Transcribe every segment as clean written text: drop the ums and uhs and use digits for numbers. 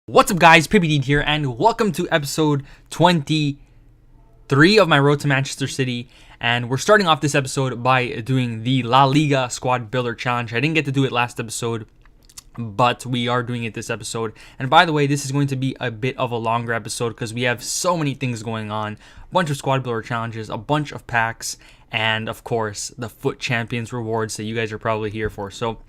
What's up, guys? PPD here, and welcome to episode 23 of my Road to Manchester City. And we're starting off this episode by doing the La Liga Squad Builder Challenge. I didn't get to do it last episode, but we are doing it this episode. And by the way, this is going to be a bit of a longer episode because we have so many things going on. A bunch of Squad Builder challenges, a bunch of packs, and of course, the FUT Champions rewards that you guys are probably here for. So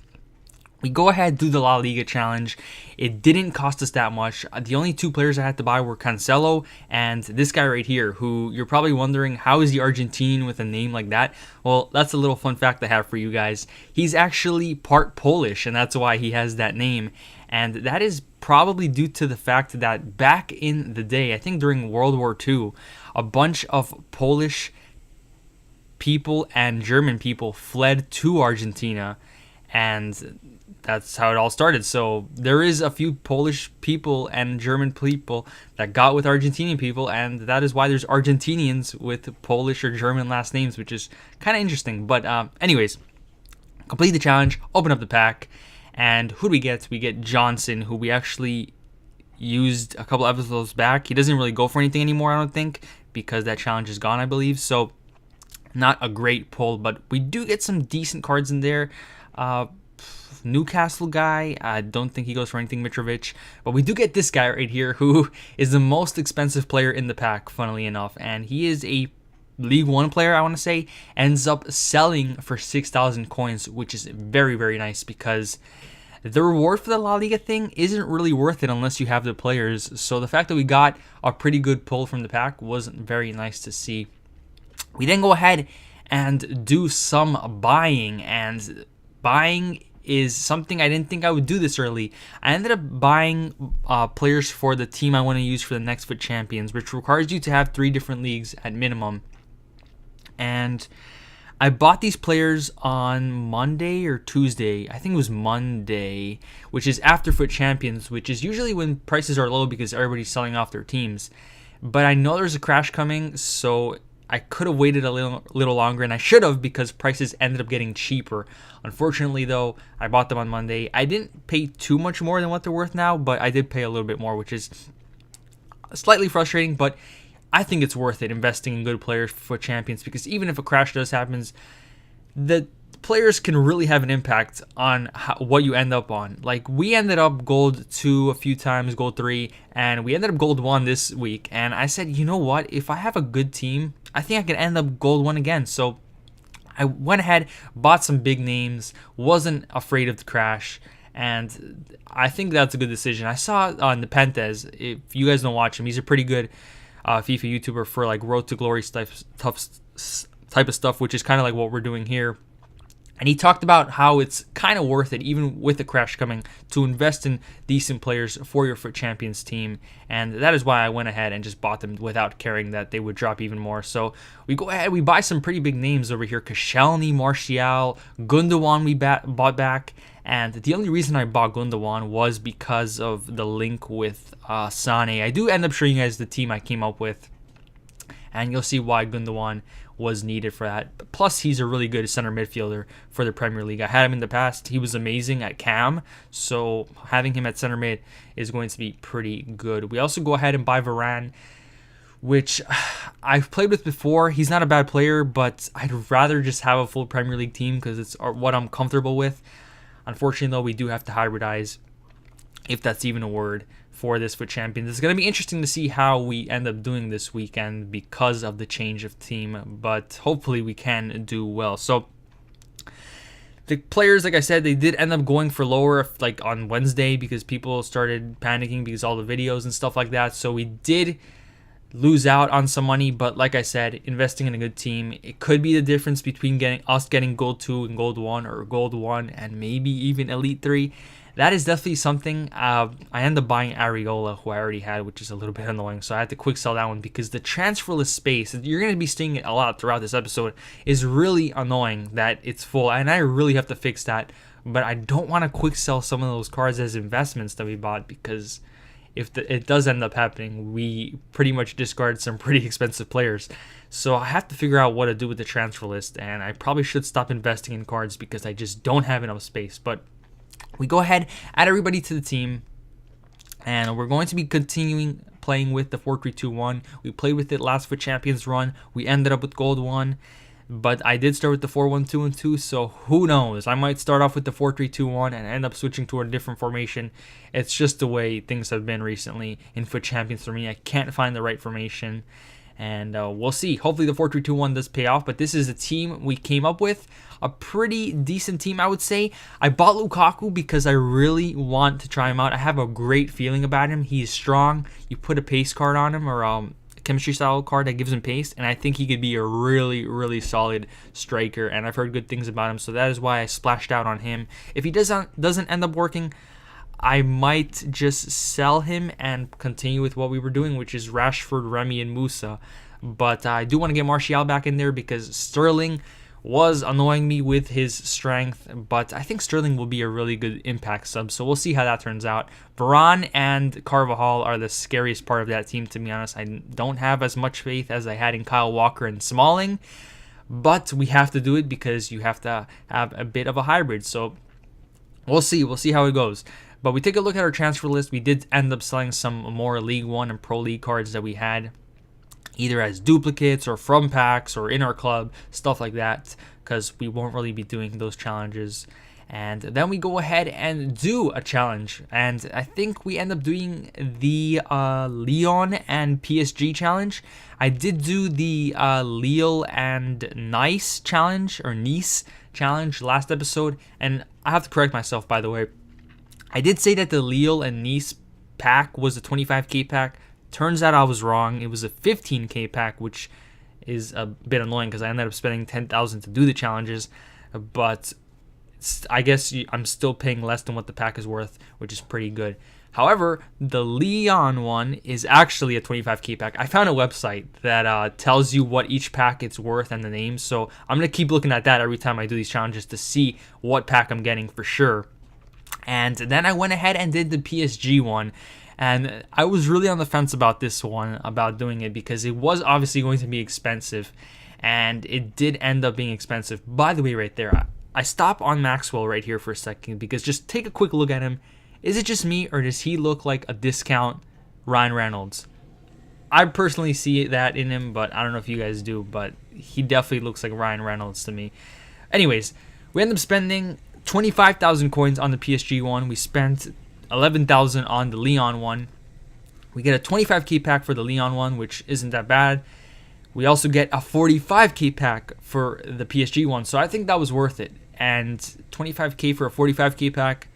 we go ahead and do the La Liga challenge. It didn't cost us that much. The only two players I had to buy were Cancelo and this guy right here, who you're probably wondering, how is he Argentine with a name like that? Well, that's a little fun fact I have for you guys. He's actually part Polish, and that's why he has that name. And that is probably due to the fact that back in the day, I think during World War II, a bunch of Polish people and German people fled to Argentina, and that's how it all started. So there is a few Polish people and German people that got with Argentinian people, and that is why there's Argentinians with Polish or German last names, which is kind of interesting. But anyways, complete the challenge, open up the pack, and who do we get? We get Johnson, who we actually used a couple episodes back. He doesn't really go for anything anymore, I don't think, because that challenge is gone, I believe. So not a great pull, but we do get some decent cards in there. Newcastle guy, I don't think he goes for anything, Mitrovic, but we do get this guy right here, who is the most expensive player in the pack, funnily enough, and he is a League One player, I want to say, ends up selling for 6,000 coins, which is very, very nice, because the reward for the La Liga thing isn't really worth it unless you have the players. So the fact that we got a pretty good pull from the pack was very nice to see. We then go ahead and do some buying, and buying is something I didn't think I would do this early. I ended up buying players for the team I want to use for the next FUT Champions, which requires you to have 3 different leagues at minimum. And I bought these players on Monday or Tuesday. I think it was Monday, which is after FUT Champions, which is usually when prices are low because everybody's selling off their teams. But I know there's a crash coming, so I could have waited a little longer, and I should have, because prices ended up getting cheaper. Unfortunately, though, I bought them on Monday. I didn't pay too much more than what they're worth now, but I did pay a little bit more, which is slightly frustrating, but I think it's worth it investing in good players for Champions, because even if a crash does happen, the players can really have an impact on what you end up on. Like, we ended up gold 2 a few times, gold 3, and we ended up gold 1 this week. And I said, you know what? If I have a good team, I think I can end up gold 1 again. So I went ahead, bought some big names, wasn't afraid of the crash, and I think that's a good decision. I saw on the Nepenthes, if you guys don't watch him, he's a pretty good FIFA YouTuber for like Road to Glory type of stuff, which is kind of like what we're doing here. And he talked about how it's kind of worth it, even with the crash coming, to invest in decent players for your FUT Champions team. And that is why I went ahead and just bought them without caring that they would drop even more. So we go ahead, we buy some pretty big names over here. Koscielny, Martial, Gundogan we bought back. And the only reason I bought Gundogan was because of the link with Sane. I do end up showing you guys the team I came up with, and you'll see why Gundogan was needed for that. Plus, he's a really good center midfielder for the Premier League. I had him in the past. He was amazing at cam, so having him at center mid is going to be pretty good. We also go ahead and buy Varane, which I've played with before. He's not a bad player, but I'd rather just have a full Premier League team because it's what I'm comfortable with. Unfortunately, though, we do have to hybridize, if that's even a word, for this FUT Champions. It's going to be interesting to see how we end up doing this weekend because of the change of team, but hopefully we can do well. So the players, like I said, they did end up going for lower like on Wednesday because people started panicking because all the videos and stuff like that. So we did lose out on some money, but like I said, investing in a good team, it could be the difference between getting gold 2 and gold 1, or gold 1 and maybe even elite 3. That is definitely something. I ended up buying Areola, who I already had, which is a little bit annoying. So I had to quick sell that one because the transferless space, you're going to be seeing it a lot throughout this episode, is really annoying that it's full. And I really have to fix that. But I don't want to quick sell some of those cards as investments that we bought, because if it does end up happening, we pretty much discard some pretty expensive players. So I have to figure out what to do with the transfer list. And I probably should stop investing in cards because I just don't have enough space. But we go ahead, add everybody to the team, And we're going to be continuing playing with the 4-3-2-1. We played with it last FUT Champions run. We ended up with Gold 1. But I did start with the 4-1-2-1-2, so who knows? I might start off with the 4-3-2-1 and end up switching to a different formation. It's just the way things have been recently in FUT Champions for me. I can't find the right formation. And we'll see. Hopefully the 4-3-2-1 does pay off. But this is a team we came up with. A pretty decent team, I would say. I bought Lukaku because I really want to try him out. I have a great feeling about him. He's strong. You put a pace card on him, or a chemistry style card that gives him pace, and I think he could be a really, really solid striker. And I've heard good things about him, so that is why I splashed out on him. If he doesn't end up working, I might just sell him and continue with what we were doing, which is Rashford, Remy, and Musa. But I do want to get Martial back in there because Sterling was annoying me with his strength, but I think Sterling will be a really good impact sub, so we'll see how that turns out. Varane and Carvajal are the scariest part of that team, to be honest. I don't have as much faith as I had in Kyle Walker and Smalling, but we have to do it because you have to have a bit of a hybrid, so we'll see how it goes. But we take a look at our transfer list. We did end up selling some more League 1 and Pro League cards that we had, either as duplicates or from packs or in our club, stuff like that, because we won't really be doing those challenges. And then we go ahead and do a challenge, and I think we end up doing the Lyon and PSG challenge. I did do the Lille and Nice challenge, or Nice challenge last episode, and I have to correct myself, by the way. I did say that the Lille and Nice pack was a 25k pack. Turns out I was wrong. It was a 15k pack, which is a bit annoying because I ended up spending 10,000 to do the challenges. But I guess I'm still paying less than what the pack is worth, which is pretty good. However, the Lyon one is actually a 25k pack. I found a website that tells you what each pack it's worth and the names. So I'm going to keep looking at that every time I do these challenges to see what pack I'm getting for sure. And then I went ahead and did the PSG one. And I was really on the fence about this one, about doing it, because it was obviously going to be expensive. And it did end up being expensive. By the way, right there, I stop on Maxwell right here for a second, because just take a quick look at him. Is it just me, or does he look like a discount Ryan Reynolds? I personally see that in him, but I don't know if you guys do, but he definitely looks like Ryan Reynolds to me. Anyways, we end up spending 25,000 coins on the PSG one. We spent 11,000 on the Lyon one. We get a 25k pack for the Lyon one, which isn't that bad. We also get a 45k pack for the PSG one, so I think that was worth it. And 25k for a 45k pack,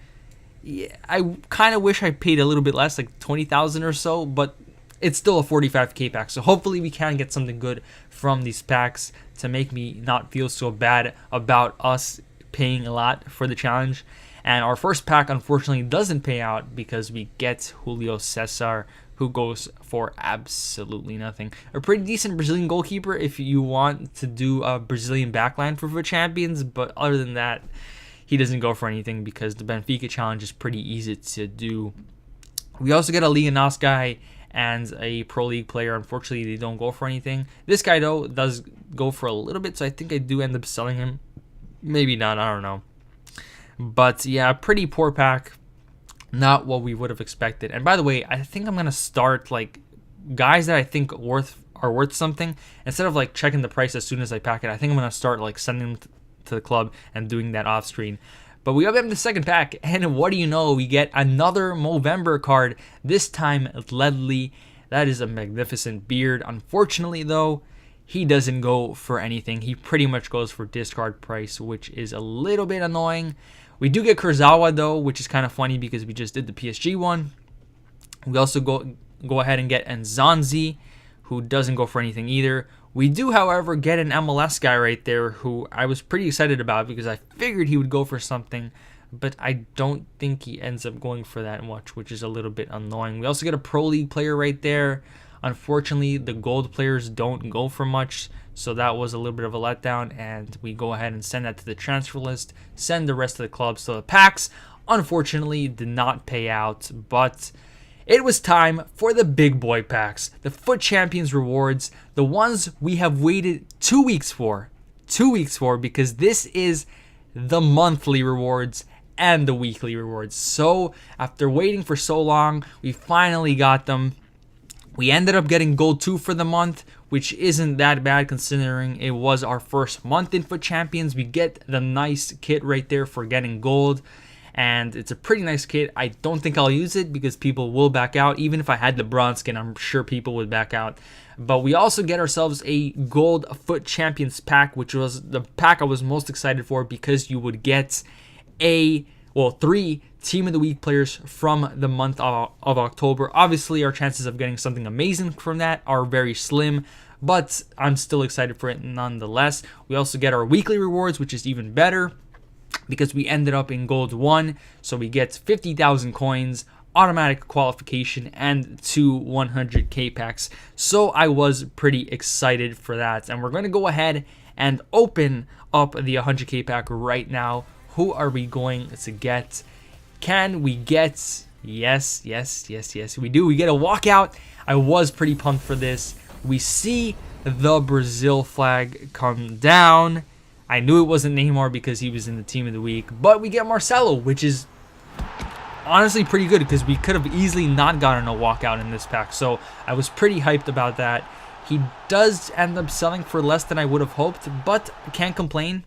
yeah, I kind of wish I paid a little bit less, like 20,000 or so, but it's still a 45k pack. So hopefully we can get something good from these packs to make me not feel so bad about us paying a lot for the challenge. And our first pack unfortunately doesn't pay out because we get Julio Cesar, who goes for absolutely nothing. A pretty decent Brazilian goalkeeper if you want to do a Brazilian backline for FUT Champions, but other than that, he doesn't go for anything because the Benfica challenge is pretty easy to do. We also get a Liga NOS guy and a Pro League player. Unfortunately, they don't go for anything. This guy, though, does go for a little bit, so I think I do end up selling him. Maybe not, I don't know. But yeah, pretty poor pack. Not what we would have expected. And by the way, I think I'm going to start like guys that I think are worth something. Instead of like checking the price as soon as I pack it, I think I'm going to start like sending them to the club and doing that off screen. But we open the second pack, and what do you know? We get another Movember card. This time, Ledley. That is a magnificent beard. Unfortunately, though, he doesn't go for anything. He pretty much goes for discard price, which is a little bit annoying. We do get Kurzawa, though, which is kind of funny because we just did the PSG one. We also go ahead and get Nzonzi, who doesn't go for anything either. We do, however, get an MLS guy right there who I was pretty excited about because I figured he would go for something, but I don't think he ends up going for that much, which is a little bit annoying. We also get a Pro League player right there. Unfortunately, the gold players don't go for much, so that was a little bit of a letdown, and we go ahead and send that to the transfer list, send the rest of the clubs to the packs. Unfortunately, did not pay out, but it was time for the big boy packs, the FUT Champions rewards, the ones we have waited 2 weeks for. 2 weeks for, because this is the monthly rewards, and the weekly rewards. So after waiting for so long, we finally got them. We ended up getting gold 2 for the month, which isn't that bad considering it was our first month in FUT Champions. We get the nice kit right there for getting gold, and it's a pretty nice kit. I don't think I'll use it because people will back out. Even if I had the bronze skin, I'm sure people would back out. But we also get ourselves a gold FUT Champions pack, which was the pack I was most excited for because you would get 3 Team of the Week players from the month of October. Obviously, our chances of getting something amazing from that are very slim, but I'm still excited for it nonetheless. We also get our weekly rewards, which is even better because we ended up in gold 1, so we get 50,000 coins, automatic qualification, and 2 100k packs. So I was pretty excited for that, and we're going to go ahead and open up the 100k pack right now. Who are we going to get? Can we get... Yes, we do. We get a walkout. I was pretty pumped for this. We see the Brazil flag come down. I knew it wasn't Neymar because he was in the Team of the Week, but we get Marcelo, which is honestly pretty good because we could have easily not gotten a walkout in this pack. So I was pretty hyped about that. He does end up selling for less than I would have hoped, but can't complain.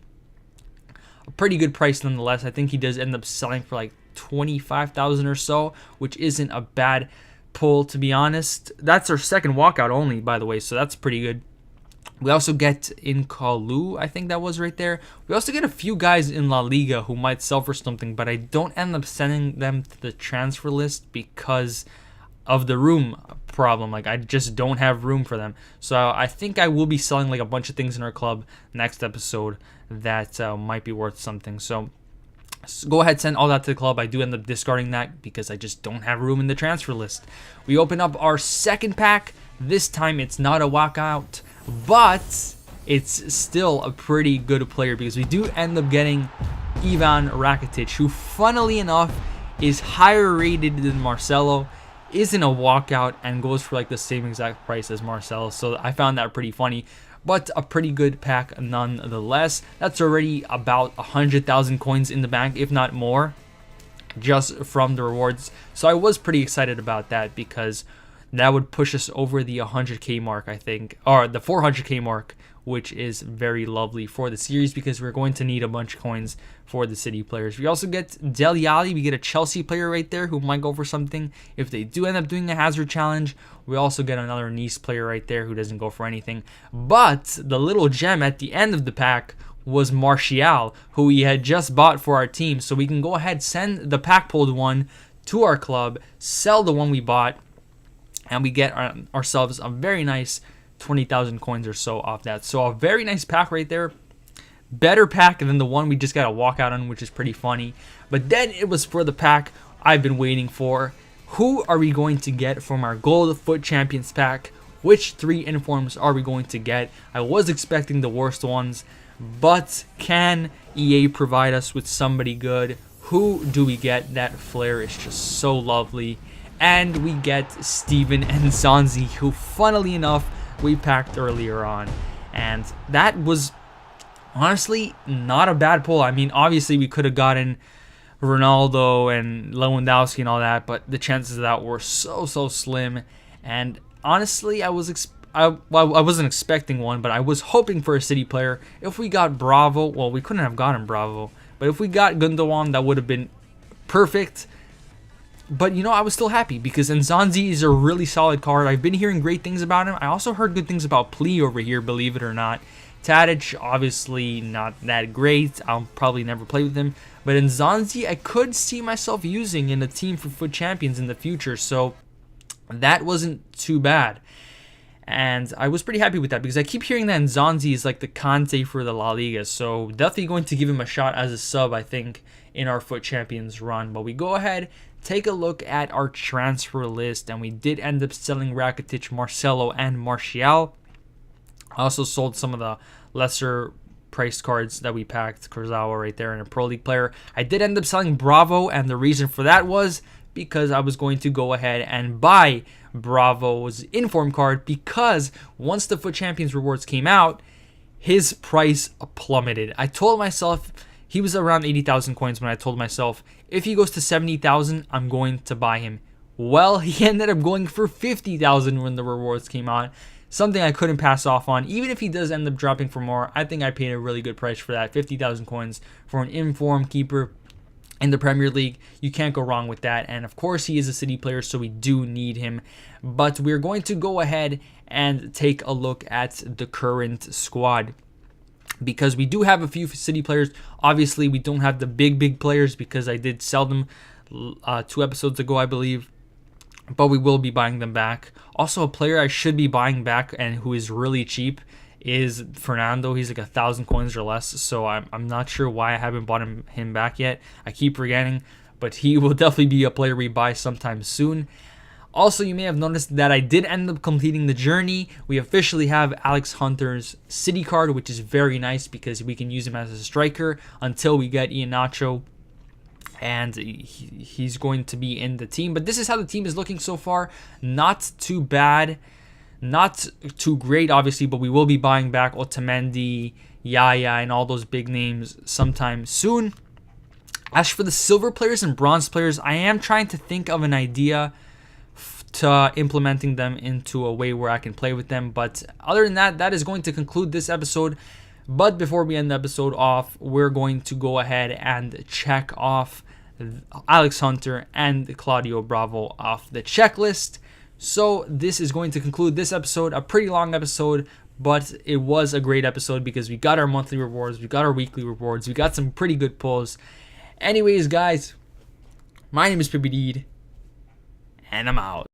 A pretty good price nonetheless. I think he does end up selling for like 25,000 or so, which isn't a bad pull, to be honest. That's our second walkout only, by the way, so that's pretty good. We also get in Kalu, I think that was right there. We also get a few guys in La Liga who might sell for something, but I don't end up sending them to the transfer list because of the room problem. Like, I just don't have room for them. So I think I will be selling like a bunch of things in our club next episode that might be worth something. So go ahead, send all that to the club. I do end up discarding that because I just don't have room in the transfer list. We open up our second pack. This time it's not a walkout, but it's still a pretty good player because we do end up getting Ivan Rakitic, who funnily enough is higher rated than Marcelo, isn't a walkout, and goes for like the same exact price as Marcelo. So I found that pretty funny, but a pretty good pack nonetheless. That's already about 100,000 coins in the bank, if not more, just from the rewards. So I was pretty excited about that because that would push us over the 100k mark, I think, or the 400k mark, which is very lovely for the series because we're going to need a bunch of coins for the City players. We also get Dele Alli. We get a Chelsea player right there who might go for something if they do end up doing a hazard challenge. We also get another Nice player right there who doesn't go for anything. But the little gem at the end of the pack was Martial, who we had just bought for our team. So we can go ahead, send the pack pulled one to our club, sell the one we bought, and we get ourselves a very nice 20,000 coins or so off that. So a very nice pack right there. Better pack than the one we just got a walkout on, which is pretty funny. But then it was for the pack I've been waiting for. Who are we going to get from our Gold FUT Champions pack? Which 3 informs are we going to get? I was expecting the worst ones, but can EA provide us with somebody good? Who do we get? That flare is just so lovely. And we get Steven Nzonzi, who funnily enough we packed earlier on, and that was honestly not a bad pull. I mean, obviously we could have gotten Ronaldo and Lewandowski and all that, but the chances of that were so slim. And honestly, I wasn't expecting one, but I was hoping for a City player. If we got Bravo, well, we couldn't have gotten Bravo, but if we got Gundogan, that would have been perfect. But, you know, I was still happy because Nzonzi is a really solid card. I've been hearing great things about him. I also heard good things about Plea over here, believe it or not. Tadic, obviously not that great. I'll probably never play with him. But Nzonzi, I could see myself using in a team for FUT Champions in the future. So that wasn't too bad. And I was pretty happy with that because I keep hearing that Nzonzi is like the Conte for the La Liga. So definitely going to give him a shot as a sub, I think, in our FUT Champions run. But we go ahead, take a look at our transfer list, and we did end up selling Rakitic, Marcelo, and Martial. I also sold some of the lesser priced cards that we packed, Kurzawa right there, and a Pro League player. I did end up selling Bravo, and the reason for that was because I was going to go ahead and buy Bravo's inform card because once the FUT Champions rewards came out, his price plummeted. I told myself He was around 80,000 coins when I told myself, if he goes to 70,000, I'm going to buy him. Well, he ended up going for 50,000 when the rewards came out. Something I couldn't pass off on. Even if he does end up dropping for more, I think I paid a really good price for that. 50,000 coins for an informed keeper in the Premier League. You can't go wrong with that. And of course, he is a City player, so we do need him. But we're going to go ahead and take a look at the current squad, because we do have a few City players. Obviously, we don't have the big players because I did sell them 2 episodes ago, I believe. But we will be buying them back. Also, a player I should be buying back and who is really cheap is Fernando. He's like 1,000 coins or less, so I'm not sure why I haven't bought him back yet. I keep forgetting, but he will definitely be a player we buy sometime soon. Also, you may have noticed that I did end up completing the journey. We officially have Alex Hunter's City card, which is very nice because we can use him as a striker until we get Iheanacho, and he's going to be in the team. But this is how the team is looking so far. Not too bad, not too great, obviously, but we will be buying back Otamendi, Yaya, and all those big names sometime soon. As for the silver players and bronze players, I am trying to think of an idea to implementing them into a way where I can play with them. But other than that, that is going to conclude this episode. But before we end the episode off, we're going to go ahead and check off Alex Hunter and Claudio Bravo off the checklist. So this is going to conclude this episode, a pretty long episode, but it was a great episode because we got our monthly rewards, we got our weekly rewards, we got some pretty good pulls. Anyways, guys, my name is PBD, and I'm out.